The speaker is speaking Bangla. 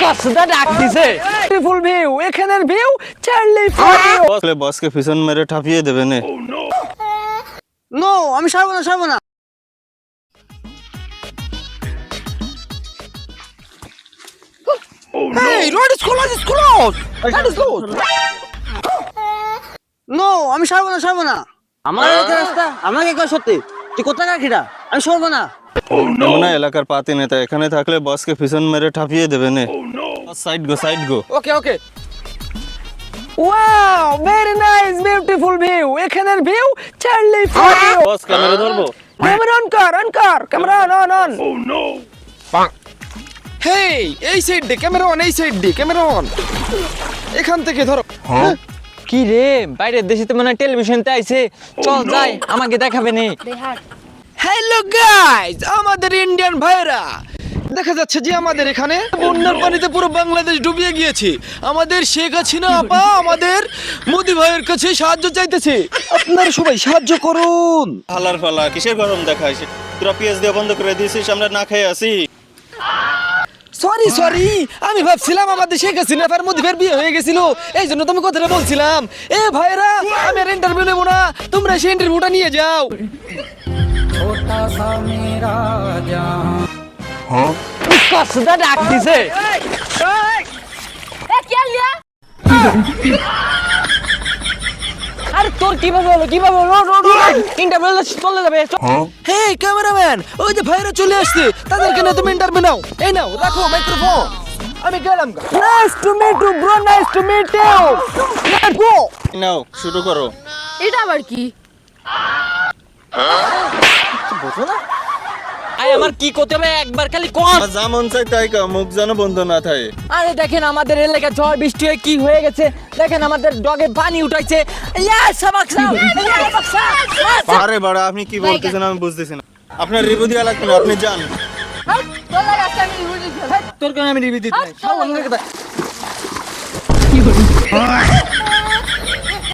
কসদা ডাক দিছে ফুল ভিউ এখানের ভিউ চার্লি ফর ইউ বসকে পিছন মেরে ঠাপিয়ে দেবে নে। নো আমি ছাড়বো না Hey, road is closed. That is closed. No, আমি ছাড়বো না। আমার এই রাস্তা আমাকে কই সত্যি তুই কোথায় রাখিটা আমি ছাড়বো না। মনে এলাকার পাতি নেতা এখানে থাকলে বসকে পিছন মেরে ঠাপিয়ে দেবে নে। সাইড গো। Okay Wow, very nice, beautiful view. এখানের view Charlie for you. Boss camera ধরবো। ক্যামেরা অন কর camera on. Oh no. Hey এই সাইড দে ক্যামেরা অন এখান থেকে ধরো কি রে বাইরের দেশে তো মানে টেলিভিশনতে আইছে চল যাই আমাকে দেখাবে নে হ্যালো গাইস আমাদের ইন্ডিয়ান ভাইরা দেখা যাচ্ছে যে আমাদের এখানে বন্যার পানিতে পুরো বাংলাদেশ ডুবিয়ে গিয়েছে আমাদের শেখ হাসিনা আপা আমাদের মোদি ভাইয়ের কাছে সাহায্য চাইতেছে আপনারা সবাই সাহায্য করুন হালার ফালা কিসের গরম দেখাইছে তোরা পিএস দিয়ে বন্ধ করে দিয়েছিস আমরা না খেয়ে আসি সরি আমি ভাবছিলাম আমাদের শেখ হাসিনা আর মোদিফের বিয়ে হয়ে গেছিল এই জন্য তুমি কথাটা বলছিলাম এ ভাইরা আমি আর ইন্টারভিউ নেবো না তোমরা সেই ইন্টারভিউটা নিয়ে যাও কসদা ডাক দিছে আরে তোর কিভাবে হলো ইন্টারভিউ চলে যাবে হে ক্যামেরাম্যান ওই যে ভাইরা চলে আসছে তাদেরকে না তুমি ইন্টারভিউ নাও এই নাও রাখো মাইক্রোফোন আমি গেলাম nice to meet you bro nice to meet you let's go নাও শুরু করো এটা আবার কি বুঝো না আই আমার কি করতে হবে একবার খালি কোন যা মন চাই তাই কা মুখ যেন বন্ধ না থাকে আরে দেখেন আমাদের এলাকায় ঝড় বৃষ্টি হয়ে কি হয়ে গেছে দেখেন আমাদের ডগে পানি উঠাইছে আরে বড় আপনি কি বলতেছেন আমি বুঝতেছি না আপনার রিভিউ দেওয়া লাগবে না আপনি যান তোর কেন আমি রিভিউ দিতে